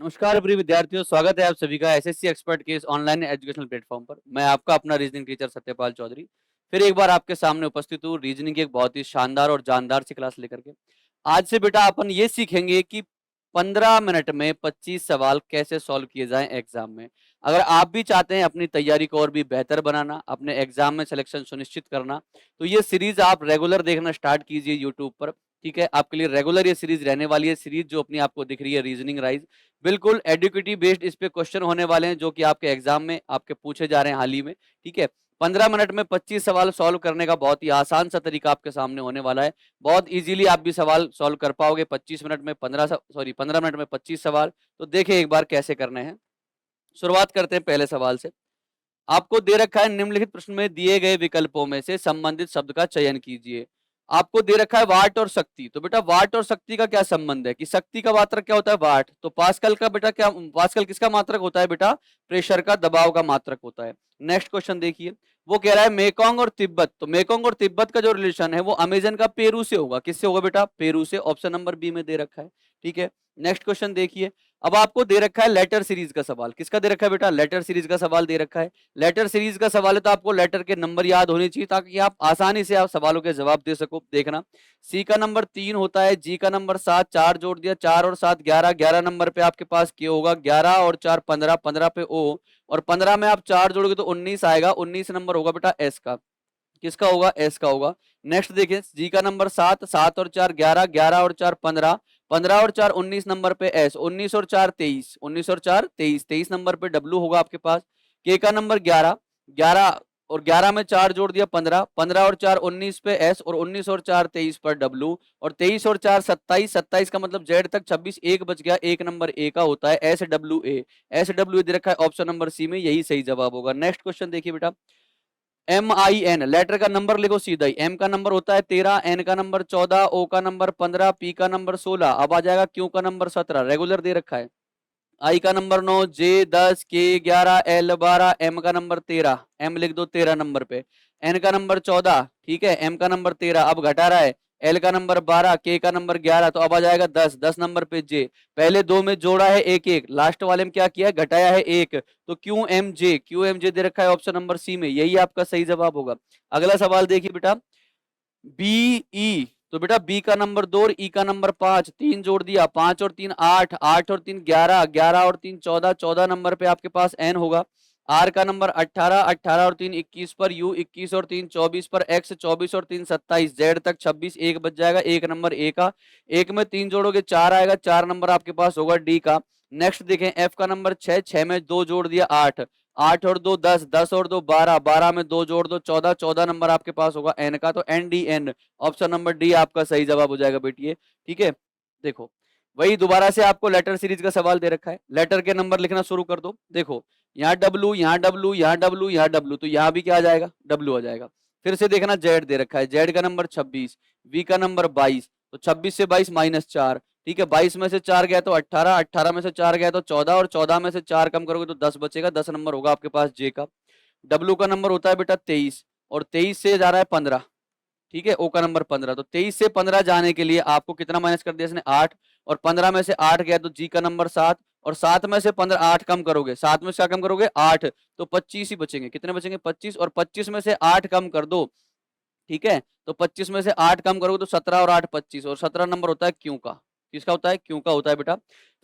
नमस्कार प्रिय विद्यार्थियों, स्वागत है आप सभी का एसएससी एक्सपर्ट के इस ऑनलाइन एजुकेशनल प्लेटफॉर्म पर। मैं आपका अपना रीजनिंग टीचर सत्यपाल चौधरी फिर एक बार आपके सामने उपस्थित हूँ रीजनिंग की एक बहुत ही शानदार और जानदार सी क्लास लेकर के। आज से बेटा अपन ये सीखेंगे कि 15 मिनट में 25 सवाल कैसे सॉल्व किए जाएं एग्जाम में। अगर आप भी चाहते हैं अपनी तैयारी को और भी बेहतर बनाना, अपने एग्जाम में सिलेक्शन सुनिश्चित करना, तो ये सीरीज आप रेगुलर देखना स्टार्ट कीजिए यूट्यूब पर। ठीक है, आपके लिए रेगुलर ये सीरीज रहने वाली है। सीरीज जो अपनी आपको दिख रही है रीजनिंग राइज, बिल्कुल एडुकेटिव बेस्ड इस पे क्वेश्चन होने वाले हैं जो कि आपके एग्जाम में आपके पूछे जा रहे हैं हाल ही में। ठीक है, 15 मिनट में 25 सवाल सॉल्व करने का बहुत ही आसान सा तरीका आपके सामने होने वाला है। बहुत इजीली आप भी सवाल सॉल्व कर पाओगे 25 मिनट में 15 मिनट में 25 सवाल। तो देखिए एक बार कैसे करने हैं। शुरुआत करते हैं पहले सवाल से। आपको दे रखा है निम्नलिखित प्रश्न में दिए गए विकल्पों में से संबंधित शब्द का चयन कीजिए। आपको दे रखा है वाट और शक्ति। तो बेटा वाट और शक्ति का क्या संबंध है कि शक्ति का मात्रक क्या होता है वाट, तो पास्कल का बेटा क्या, पास्कल किसका मात्रक होता है बेटा, प्रेशर का, दबाव का मात्रक होता है। नेक्स्ट क्वेश्चन देखिए, वो कह रहा है मेकोंग और तिब्बत। तो मेकोंग और तिब्बत का जो रिलेशन है वो अमेजन का पेरू से होगा। किससे होगा बेटा, पेरू से। ऑप्शन नंबर बी में दे रखा है। ठीक है, नेक्स्ट क्वेश्चन देखिए। अब आपको दे रखा है लेटर सीरीज का सवाल। किसका दे रखा है बेटा, लेटर सीरीज का सवाल दे रखा है। लेटर सीरीज का सवाल है तो आपको लेटर के नंबर याद होने चाहिए ताकि आप आसानी से आप सवालों के जवाब दे सको। देखना, सी का नंबर 3 होता है, जी का नंबर 7, 4 जोड़ दिया, 4 और 7 11, 11 नंबर पे आपके पास के होगा, 11 और 4 15, 15 पे ओ, और 15 में आप 4 जोड़ोगे तो 19 आएगा। 19 नंबर होगा बेटा एस का। किसका होगा, एस का होगा। नेक्स्ट देखिए, जी का नंबर 7, 7 और 4 11, 11 और 4 15, 15 और 4 19 नंबर पे एस, 19 और 4 23, 19 और 4 23, 23 नंबर पे डब्ल्यू होगा आपके पास। के का नंबर 11, 11 और 11 में 4 जोड़ दिया 15, 15 और 4 19 पे एस, और 19 और 4 23 पर डब्ल्यू, और 23 और 4 27, 27 का मतलब जेड तक 26, एक बच गया, एक नंबर ए का होता है S W A. S W दे रखा है ऑप्शन नंबर सी में, यही सही जवाब होगा। नेक्स्ट क्वेश्चन देखिए बेटा, MIN लेटर का नंबर लिखो सीधा ही। M का नंबर होता है 13, N का नंबर 14, O का नंबर 15, P का नंबर 16, अब आ जाएगा Q का नंबर 17, रेगुलर दे रखा है। I का number 9, J 10, K 11, L 12, M का नंबर 13, M लिख दो 13 नंबर पे। N का नंबर 14, ठीक है, M का नंबर 13, अब घटा रहा है। L का नंबर 12, K का नंबर 11, तो अब आ जाएगा 10, 10 नंबर पे J। पहले दो में जोड़ा है एक एक, लास्ट वाले में क्या किया है, घटाया है एक, तो QMJ दे रखा है ऑप्शन नंबर सी में, यही आपका सही जवाब होगा। अगला सवाल देखिए बेटा, BE। तो बेटा बी का नंबर 2 और ई का नंबर 5, 3 जोड़ दिया, 5 और 3 8, 8 और 3 11, 11 और 3 14, 14 नंबर पे आपके पास एन होगा। आर का नंबर 18, 18 और 3 21 पर यू, 21 और 3 24 पर एक्स, 24 और 3 27, जेड तक 26, एक बच जाएगा, एक नंबर ए का। एक में 3 जोड़ोगे 4 आएगा, 4 नंबर आपके पास होगा डी का। नेक्स्ट देखें, एफ का नंबर 6, 6 में 2 जोड़ दिया 8, 8 और 2 10, 10 और 2 12, 12 में 2 जोड़ दो 14, 14 नंबर आपके पास होगा एन का, तो N D N, option number D आपका सही जवाब हो जाएगा बेटिए। ठीक है, देखो वही दोबारा से आपको लेटर सीरीज का सवाल दे रखा है। लेटर के नंबर लिखना शुरू कर दो। देखो यहाँ डब्लू, यहाँ डब्लू, यहाँ डब्लू, यहाँ डब्लू, तो यहाँ भी क्या आ जाएगा, डब्लू आ जाएगा। फिर से देखना, जेड दे रखा है, जेड का नंबर 26, वी का नंबर 22, तो 26 से 22 -4, ठीक है, 22 में से 4 गया तो 18, 18 में से 4 गया तो 14, और 14 में से 4 कम करोगे तो 10 बचेगा, 10 नंबर होगा आपके पास जे का। डब्लू का नंबर होता है बेटा 23, और 23 से जा रहा है 15, ठीक है, ओ का नंबर 15, तो 23 से 15 जाने के लिए आपको कितना माइनस कर दिया इसने, 8, और 15 में से 8 गया तो जी का नंबर 7, और 7 में से 15 8 कम करोगे, 7 में से क्या कम करोगे 8, तो 25 ही बचेंगे। कितने बचेंगे 25, और 25 में से 8 कम कर दो, ठीक है, तो 25 में से 8 कम करोगे तो 17 और 8 25, और 17 नंबर होता है क्यू का। किसका होता है, क्यू का होता है बेटा।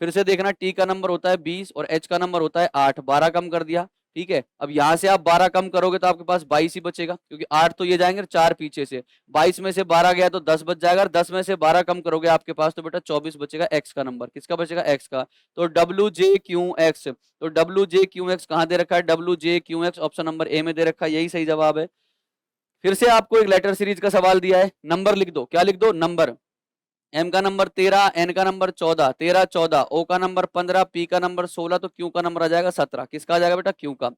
फिर से देखना, टी का नंबर होता है 20, और एच का नंबर होता है 8, 12 कम कर दिया, ठीक है। अब यहां से आप 12 कम करोगे तो आपके पास 22 ही बचेगा, क्योंकि 8 तो ये जाएंगे 4 पीछे से, 22 में से 12 गया तो 10 बच जाएगा, और 10 में से 12 कम करोगे आपके पास तो बेटा 24 बचेगा, एक्स का नंबर। किसका बचेगा, एक्स का। तो डब्ल्यू जे क्यू एक्स, तो डब्ल्यू जे क्यू एक्स कहां दे रखा है, W J Q x option number ए में दे रखा है, यही सही जवाब है। फिर से आपको एक लेटर सीरीज का सवाल दिया है, नंबर लिख दो, क्या लिख दो, नंबर। एम का नंबर 13, एन का नंबर 14, 13 14, ओ का नंबर 15, पी का नंबर 16, तो क्यू का नंबर आ जाएगा 17। किसका आ जाएगा बेटा, क्यू का।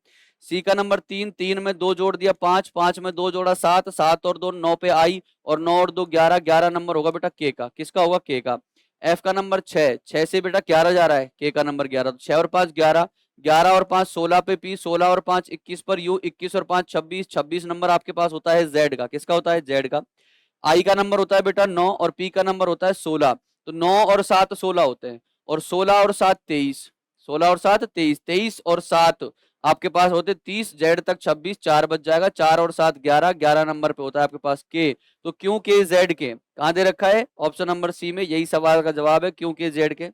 सी का नंबर 3, 3 में 2 जोड़ दिया 5, 5 में 2 जोड़ा 7, 7 और 2 9 पे आई, और 9 और 2 11, 11 नंबर होगा बेटा के का। किसका होगा, के का। एफ का नंबर 6, 6 से बेटा 11 जा रहा है, के का नंबर 11, तो 6 और 5 11, 11 और 5 16 पे पी, 16 और 5 21 पर यू, 21 और 5 26, 26 नंबर आपके पास होता है जेड का। किसका होता है, जेड का। आई का नंबर होता है बेटा 9, और पी का नंबर होता है 16, तो 9 और 7 16 होते हैं, और 16 और 7 23, 16 और 7 23, 23 और 7 आपके पास होते 30, जेड तक 26, 4 बच जाएगा, 4 और 7 11, 11 नंबर पे होता है आपके पास के। तो क्यों के जेड के कहाँ दे रखा है, ऑप्शन नंबर सी में, यही सवाल का जवाब है, क्यों के जेड के।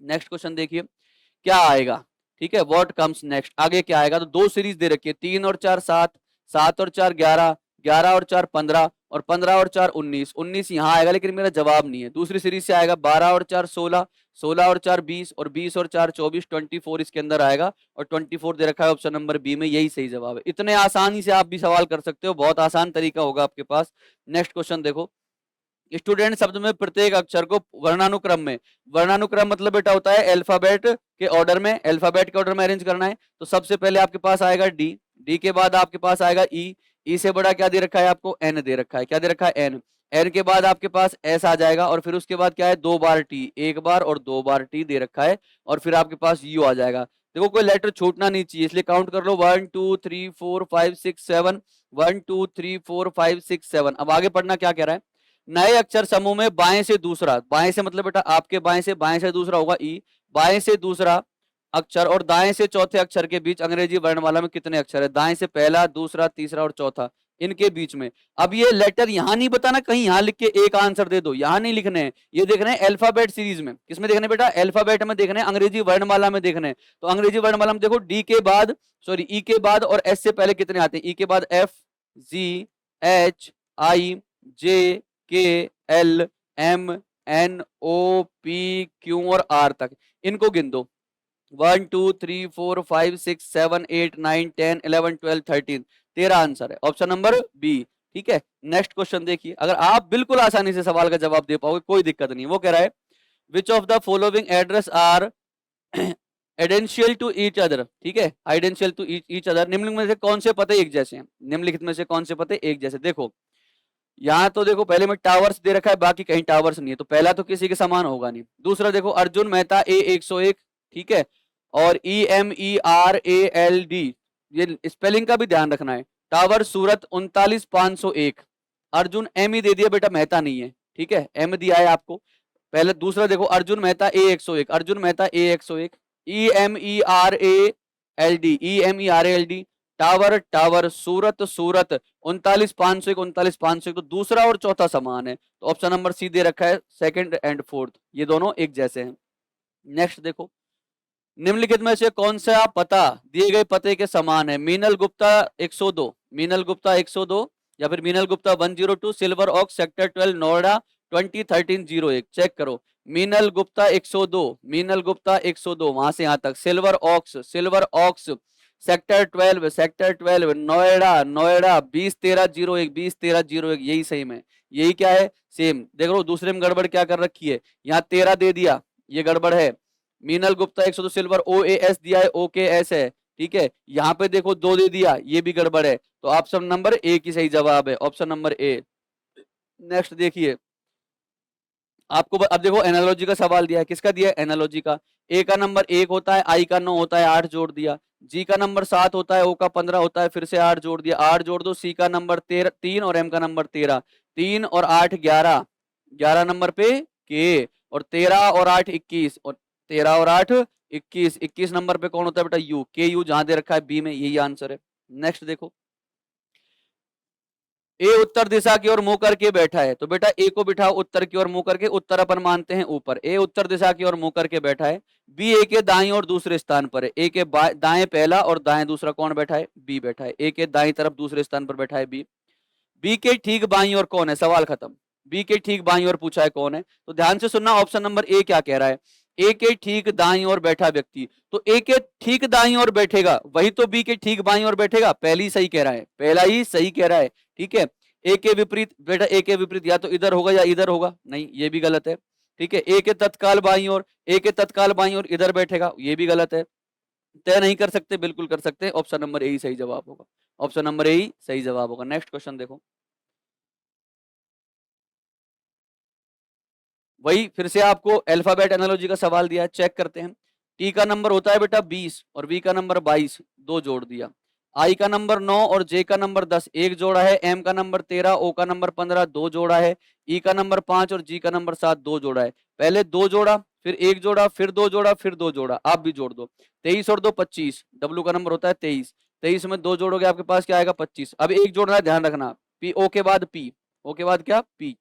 नेक्स्ट क्वेश्चन देखिए क्या आएगा, ठीक है, व्हाट कम्स नेक्स्ट, आगे क्या आएगा। तो दो सीरीज दे रखी है, 3 और 4 7, 7 और 4 11, 11 और 4 15, और 15 और 4 19, 19 यहाँ आएगा लेकिन मेरा जवाब नहीं है। दूसरी सीरीज से आएगा 12 और 4 16, 16 और 4 20, और 20 और 4 24, 24 इसके अंदर आएगा, और 24 दे रखा है ऑप्शन नंबर बी में, यही सही जवाब है। इतने आसानी से आप भी सवाल कर सकते हो, बहुत आसान तरीका होगा आपके पास। नेक्स्ट क्वेश्चन देखो, स्टूडेंट शब्द में प्रत्येक अक्षर को वर्णानुक्रम में, वर्णानुक्रम मतलब बेटा होता है अल्फाबेट के ऑर्डर में, अल्फाबेट के ऑर्डर में अरेंज करना है। तो सबसे पहले आपके पास आएगा डी, डी के बाद आपके पास आएगा ई, ई से बड़ा क्या दे रखा है आपको, एन दे रखा है, क्या दे रखा है एन, एन के बाद आपके पास एस आ जाएगा, और फिर उसके बाद क्या है 2 बार टी, 1 बार और 2 बार टी दे रखा है, और फिर आपके पास यू आ जाएगा। देखो कोई लेटर छूटना नहीं चाहिए, इसलिए काउंट कर लो 1 2 3 4 5 6 7, 1 2 3 4 5 6 7। अब आगे पढ़ना क्या कह रहा है, नए अक्षर समूह में बाएं से दूसरा, बाएं से मतलब बेटा आपके बाएं से दूसरा होगा ई, बाएं से दूसरा अक्षर और दाएं से चौथे अक्षर के बीच अंग्रेजी वर्णमाला में कितने अक्षर है, दाएं से पहला दूसरा तीसरा और चौथा, इनके बीच में। अब ये लेटर यहां नहीं बताना, कहीं यहां लिख के एक आंसर दे दो, यहां नहीं लिखने हैं, ये देखने हैं अल्फाबेट सीरीज में। किसमें देखने बेटा, अल्फाबेट में देखने, अंग्रेजी वर्णमाला में देखने। तो अंग्रेजी वर्णमाला में देखो डी के बाद, सॉरी ई के बाद और एस से पहले कितने आते हैं, ई के बाद F G H I J K L M N O P Q और आर तक, इनको गिन दो 1 2 3 4 5 6 7 8 9 10 11 12 13, 13 आंसर है, ऑप्शन नंबर बी। ठीक है, नेक्स्ट क्वेश्चन देखिए, अगर आप बिल्कुल आसानी से सवाल का जवाब दे पाओगे कोई दिक्कत नहीं। वो कह रहा है which of the following address are identical to each other, ठीक है, आइडेंशियल टू ईच अदर, निम्नलिखित में से कौन से पते एक जैसे हैं, निम्नलिखित में से कौन से पते एक जैसे। देखो यहाँ तो देखो पहले में टावर्स दे रखा है, बाकी कहीं टावर्स नहीं है, तो पहला तो किसी के समान होगा नहीं। दूसरा देखो अर्जुन मेहता ए 101, ठीक है, और EMERALD, ये स्पेलिंग का भी ध्यान रखना है। टावर सूरत 39501, अर्जुन एम ही दे दिया बेटा, मेहता नहीं है, ठीक है, एम दिया है आपको पहले। दूसरा देखो अर्जुन मेहता ए 101, अर्जुन मेहता ए 101, EMERALD, tower tower, Surat Surat, 39501 39501, तो दूसरा और चौथा समान है, तो ऑप्शन नंबर सी दे रखा है, सेकंड एंड फोर्थ ये दोनों एक जैसे हैं। नेक्स्ट देखो, निम्नलिखित में से कौन सा पता दिए गए पते के समान है, मीनल गुप्ता 102, मीनल गुप्ता 102, या फिर मीनल गुप्ता 102, सिल्वर ऑक सेक्टर 12 नोएडा 2013-01, चेक करो, मीनल गुप्ता 102, मीनल गुप्ता 102 वहां से यहां तक, silver oaks sector 12 Noida Noida 2013-01 2013-01, यही सही में, यही क्या है सेम। देख लो दूसरे में गड़बड़ क्या कर रखी है, यहाँ 13 दे दिया, ये गड़बड़ है। मीनल गुप्ता 102 सिल्वर OAS दिया है, OKS है, ठीक है, यहाँ पे देखो 2 दे दिया, ये भी गड़बड़ है, तो ऑप्शन नंबर ए की सही जवाब है, ऑप्शन नंबर ए। नेक्स्ट देखिए आपको अब देखो एनालॉजी का सवाल दिया है, किसका दिया है, एनालॉजी का। ए का नंबर 1 होता है, आई का 9 होता है, 8 जोड़ दिया, जी का नंबर 7 होता है, ओ का 15 होता है, फिर से 8 जोड़ दिया, 8 जोड़ दो, सी का नंबर 3 और एम का नंबर 13, 3 और 8 11, 11 नंबर पे के, और 13 और 8 21, और 13 और 8 21, 21 नंबर पे कौन होता है बेटा, यू, के यू जहां दे रखा है बी में, यही आंसर है। नेक्स्ट देखो, ए उत्तर दिशा की ओर मुंह करके बैठा है, तो बेटा ए को बिठाओ उत्तर की ओर मुंह करके, उत्तर अपन मानते हैं ऊपर, ए उत्तर दिशा की ओर मुंह करके बैठा है। बी ए के दाएं और दूसरे स्थान पर है, ए के दाएं पहला और दाएं दूसरा कौन बैठा है, बी बैठा है, ए के दाएं तरफ दूसरे स्थान पर बैठा है बी। बी के ठीक बाईं ओर कौन है, सवाल खत्म, बी के ठीक बाईं ओर पूछा है कौन है, तो ध्यान से सुनना, ऑप्शन नंबर ए क्या कह रहा है, ए के ठीक दाईं ओर बैठा व्यक्ति, तो ए के ठीक दाईं ओर बैठेगा वही तो बी के ठीक बाईं ओर बैठेगा, पहली सही कह रहा है, पहला ही सही कह रहा है, ठीक है। ए के विपरीत बेटा, ए के विपरीत या तो इधर होगा या इधर होगा, नहीं ये भी गलत है, ठीक है। ए के तत्काल बाईं ओर, ए के तत्काल बाईं ओर इधर बैठेगा, ये भी गलत है, तय नहीं कर सकते, बिल्कुल कर सकते, ऑप्शन नंबर ए ही सही जवाब होगा, ऑप्शन नंबर ए ही सही जवाब होगा। नेक्स्ट क्वेश्चन देखो, वही फिर से आपको अल्फाबेट एनालॉजी का सवाल दिया है, चेक करते हैं। टी का नंबर होता है बेटा 20 और वी का नंबर 22, 2 जोड़ दिया। आई का नंबर 9 और जे का नंबर 10, 1 जोड़ा है। एम का नंबर 13, ओ का नंबर 15, 2 जोड़ा है। ई का नंबर 5 और जी का नंबर 7, 2 जोड़ा है। पहले 2 जोड़ा, फिर एक जोड़ा, फिर दो जोड़ा, फिर दो जोड़ा, आप भी जोड़ दो। 23 और 2 25, डब्ल्यू का नंबर होता है 23। 23 में दो जोड़ोगे आपके पास क्या आएगा 25। अब एक जोड़ना है, ध्यान रखना, पी ओ के बाद पी, ओ के बाद क्या पी।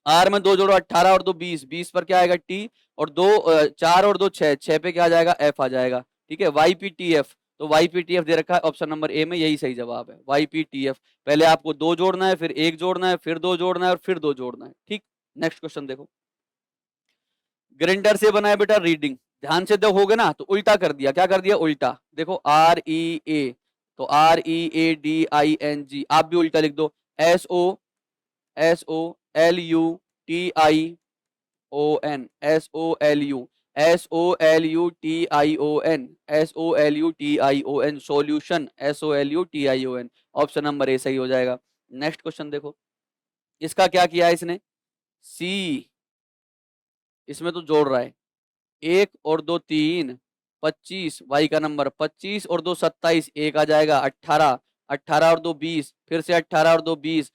आर में दो जोड़ो 18 और 2 20, 20 पर क्या आएगा टी, और दो 4 और 2 6, 6 पे क्या आ जाएगा एफ आ जाएगा। ठीक है, वाई पी टी एफ, तो वाई पी टी एफ दे रखा है ऑप्शन नंबर ए में, यही सही जवाब है वाई पी टी एफ। पहले आपको दो जोड़ना है, फिर एक जोड़ना है, फिर दो जोड़ना है, और फिर दो जोड़ना है। ठीक, नेक्स्ट क्वेश्चन देखो। ग्राइंडर से बनाया बेटा रीडिंग, ध्यान से देखोगे ना तो उल्टा कर दिया, क्या कर दिया उल्टा, देखो आर ई ए, तो R E A D I N G, आप भी उल्टा लिख दो, S O, S O L U T I O N, S O L U, S O L U T I O N, S O L U T I O N, solution, S O L U T I O N, option number A सही हो जाएगा। Next question देखो, इसका क्या किया है इसने, सी, इसमें तो जोड़ रहा है, एक और दो तीन, 25, वाई का नंबर 25 और दो 27, एक आ जाएगा 18, 18 और दो 20, फिर से 18 और दो 20,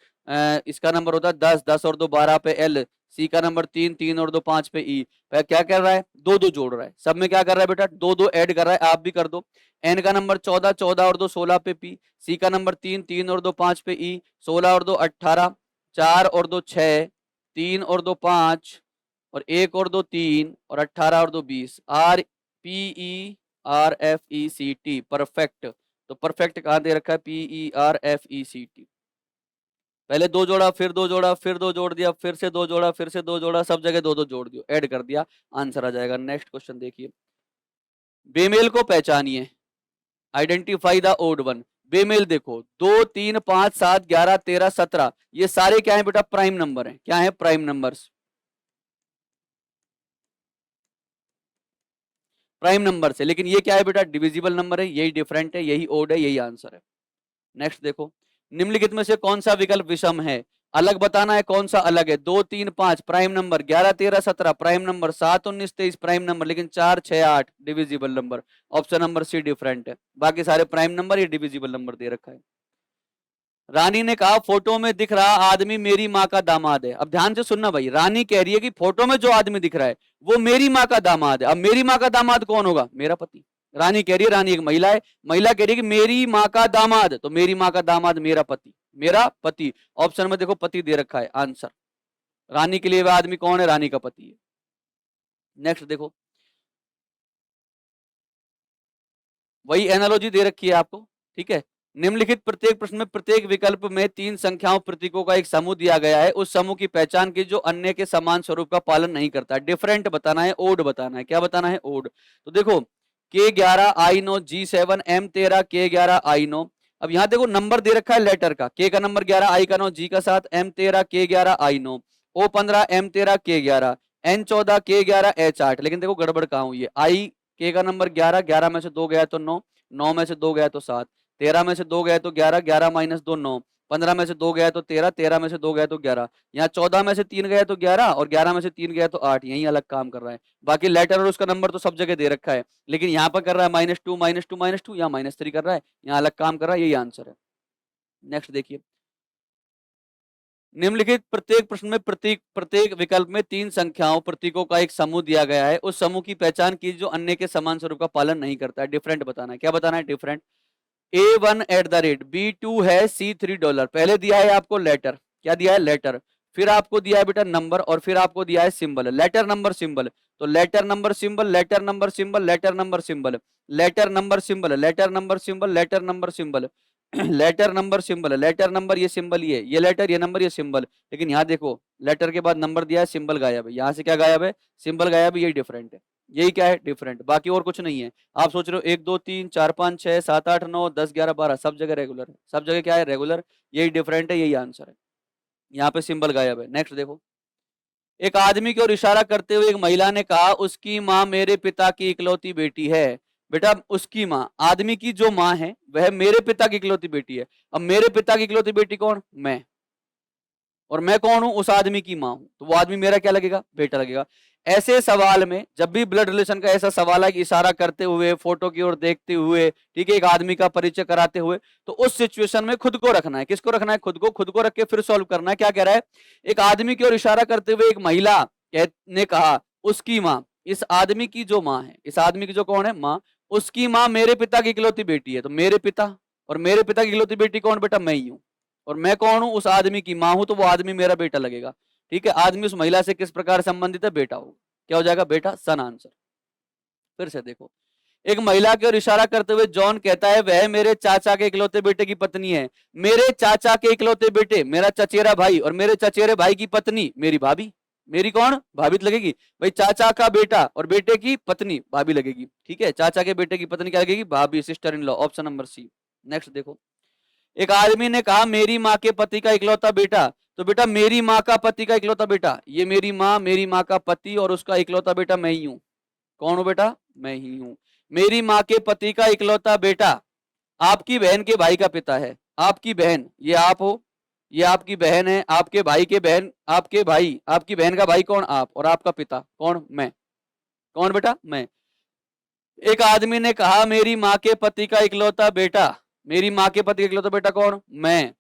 इसका नंबर होता है 10, 10 और दो 12 पे एल, सी का नंबर 3, 3 और दो 5 पे ई। क्या कर रहा है, दो दो जोड़ रहा है, सब में क्या कर रहा है बेटा दो दो ऐड कर रहा है, आप भी कर दो। एन का नंबर 14, 14 और दो 16 पे पी, सी का नंबर 3, 3 और दो 5 पे ई, 16 और दो 18, 4 और दो 6, 3 और दो 5, और एक और दो 3, और 18 और दो 20, R P E R F E C T, perfect. तो परफेक्ट कहाँ दे रखा है, P E R F E C T. पहले दो जोड़ा, फिर दो जोड़ा, फिर दो जोड़ दिया, फिर से दो जोड़ा, फिर से दो जोड़ा, सब जगह दो दो जोड़ दियो, ऐड कर दिया, आंसर आ जाएगा। नेक्स्ट क्वेश्चन देखिए, बेमेल को पहचानिए, आइडेंटिफाई द ओड वन। बेमेल देखो 2 3 5 7 11 13 17, ये सारे क्या है बेटा प्राइम नंबर है, क्या है प्राइम नंबर्स, प्राइम नंबर से, लेकिन ये क्या है बेटा डिविजिबल नंबर है, यही डिफरेंट है, यही ओड है, यही आंसर है। नेक्स्ट देखो, निम्नलिखित में से कौन सा विकल्प विषम है, अलग बताना है कौन सा अलग है, 2 3 5 prime number, 11 13 17 prime number, 7 19 23 prime number, लेकिन 4 6 8 divisible number, option number C different है, बाकी सारे प्राइम नंबर, ये डिविजिबल नंबर दे रखा है। रानी ने कहा फोटो में दिख रहा आदमी मेरी माँ का दामाद है। अब ध्यान से सुनना भाई, रानी कह रही है कि फोटो में जो आदमी दिख रहा है वो मेरी माँ का दामाद है। अब मेरी माँ का दामाद कौन होगा, मेरा पति। रानी कह रही है, रानी एक महिला है, महिला कह रही है कि मेरी माँ का दामाद, तो मेरी माँ का दामाद मेरा पति, मेरा पति, ऑप्शन में देखो पति दे रखा है आंसर। रानी के लिए वह आदमी कौन है, रानी का पति है। नेक्स्ट देखो, वही एनालॉजी दे रखी है आपको, ठीक है। निम्नलिखित प्रत्येक प्रश्न में प्रत्येक विकल्प में 3 संख्याओं प्रतीकों का एक समूह दिया गया है, उस समूह की पहचान की जो अन्य के समान स्वरूप का पालन नहीं करता है। डिफरेंट बताना है, ओड बताना है, क्या बताना है ओड। तो देखो K11 I9 G7 M13 K11 I9, अब यहाँ देखो नंबर दे रखा है लेटर का, K का नंबर 11, I का 9, G का 7, M13 K11 I9, O15 M13 K11, N14 K11 H8, लेकिन देखो गड़बड़ कहाँ हुई है, I K का नंबर 11, 11 में से 2 गया तो 9, 9 में से 2 गया तो 7, 13 में से 2 गया तो 11, 11 माइनस 2 9, 15 में से 2 गया तो 13, 13 में से 2 गया तो 11, यहाँ 14 में से 3 गया तो 11, और 11 में से 3 गया तो 8, यही अलग काम कर रहा है। बाकी लेटर और उसका नंबर तो सब जगह दे रखा है, लेकिन यहाँ पर कर रहा है -2 -2 -2, यहाँ -3 कर रहा है, यहाँ अलग काम कर रहा है, यही आंसर है। नेक्स्ट देखिए, निम्नलिखित प्रत्येक प्रश्न में प्रत्येक विकल्प में 3 संख्याओं प्रतीकों का एक समूह दिया गया है, उस समूह की पहचान की जो अन्य के समान स्वरूप का पालन नहीं करता है। डिफरेंट बताना है, क्या बताना है डिफरेंट। A1 @ B2 है $3, पहले दिया है आपको लेटर, क्या दिया है लेटर, फिर आपको दिया है बेटा नंबर, और फिर आपको दिया है सिंबल, लेटर नंबर सिंबल, तो letter number symbol, letter number symbol, letter number symbol, letter number symbol, letter number symbol, letter number symbol, letter number symbol, letter number, ये सिंबल, ये लेटर, ये नंबर, ये सिंबल, लेकिन यहाँ देखो letter के बाद नंबर दिया है, सिंबल गायब है, यहाँ से क्या गायब है, सिंबल गायब है, यही डिफरेंट है, यही क्या है डिफरेंट, बाकी और कुछ नहीं है। आप सोच रहे हो 1 2 3 4 5 6 7 8 9 10 11 12 सब जगह रेगुलर है, सब जगह क्या है रेगुलर, यही डिफरेंट है, यही आंसर है, यहाँ पे सिंबल गायब है। नेक्स्ट देखो, एक आदमी की ओर इशारा करते हुए एक महिला ने कहा उसकी माँ मेरे पिता की इकलौती बेटी है। बेटा उसकी माँ, आदमी की जो माँ है वह मेरे पिता की इकलौती बेटी है। अब मेरे पिता की इकलौती बेटी कौन, मैं, और मैं कौन हूं, उस आदमी की माँ हूं, तो वो आदमी मेरा क्या लगेगा, बेटा लगेगा। ऐसे सवाल में जब भी ब्लड रिलेशन का ऐसा सवाल है कि इशारा करते हुए, फोटो की ओर देखते हुए, ठीक है, एक आदमी का परिचय कराते हुए, तो उस सिचुएशन में खुद को रखना है, किसको रखना है, खुद को रख के फिर सॉल्व करना है। क्या कह रहा है, एक आदमी की ओर इशारा करते हुए एक महिला ने कहा उसकी माँ, इस आदमी की जो माँ है, इस आदमी की जो कौन है माँ, उसकी माँ मेरे पिता की इकलौती बेटी है। तो मेरे पिता और मेरे पिता की इकलौती बेटी कौन बेटा, मैं ही हूं। और मैं कौन हूं, उस आदमी की माँ हूं, तो वो आदमी मेरा बेटा लगेगा। ठीक है, आदमी उस महिला से किस प्रकार संबंधित है, बेटा होगा। क्या हो जाएगा बेटा, सन आंसर। फिर से देखो, एक महिला की ओर इशारा करते हुए जॉन कहता है वह मेरे चाचा के इकलौते बेटे की पत्नी है। मेरे चाचा के इकलौते बेटे, मेरा चचेरा भाई, और मेरे चचेरे भाई की पत्नी मेरी भाभी। मेरी कौन, भाभी तो लगेगी भाई, चाचा का बेटा और बेटे की पत्नी भाभी लगेगी। ठीक है, चाचा के बेटे की पत्नी क्या लगेगी, भाभी, sister in law, option number C. Next देखो, एक आदमी ने कहा मेरी माँ के पति का इकलौता बेटा। तो बेटा मेरी माँ का पति का इकलौता बेटा, ये मेरी माँ का पति और उसका इकलौता बेटा मैं ही हूं। कौन हूं बेटा, मैं ही हूं। मेरी माँ के पति का इकलौता बेटा आपकी बहन के भाई का पिता है। आपकी बहन, ये आप हो, ये आपकी बहन है, आपके भाई के बहन, आपके भाई, आपकी बहन का भाई कौन, आप, और आपका पिता कौन, मैं। कौन बेटा, मैं। एक आदमी ने कहा मेरी माँ के पति का इकलौता बेटा, मेरी माँ के पति का इकलौता बेटा कौन, मैं।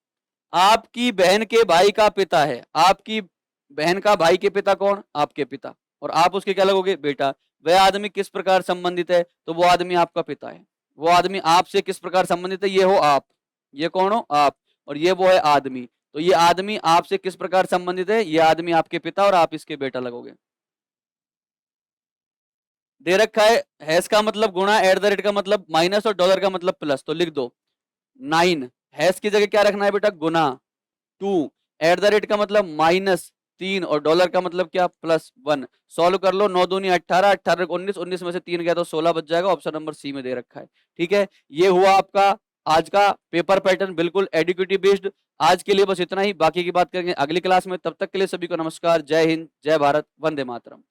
आपकी बहन के भाई का पिता है, आपकी बहन का भाई के पिता कौन, आपके पिता, और आप उसके क्या लगोगे, बेटा। वह आदमी किस प्रकार संबंधित है, तो वो आदमी आपका पिता है। वो आदमी आपसे किस प्रकार संबंधित है, ये हो आप, ये कौन हो, आप, और ये वो है आदमी। तो ये आदमी आपसे किस प्रकार संबंधित है, ये आदमी आपके पिता और आप इसके बेटा लगोगे। दे रखा है हैश का मतलब गुणा, एट द रेट का मतलब माइनस, और डॉलर का मतलब प्लस, तो लिख दो 9। हैश की जगह क्या रखना है बेटा, गुना 2, एट द रेट का मतलब -3, और डॉलर का मतलब क्या, +1। सॉल्व कर लो, 9 दूनी 18, 18 19, 19 में से 3 गया तो 16 बच जाएगा। ऑप्शन नंबर सी में दे रखा है। ठीक है, ये हुआ आपका आज का पेपर पैटर्न, बिल्कुल एडुकेटिव बेस्ड। आज के लिए बस इतना ही, बाकी की बात करेंगे अगली क्लास में। तब तक के लिए सभी को नमस्कार, जय हिंद, जय भारत, वंदे मातरम।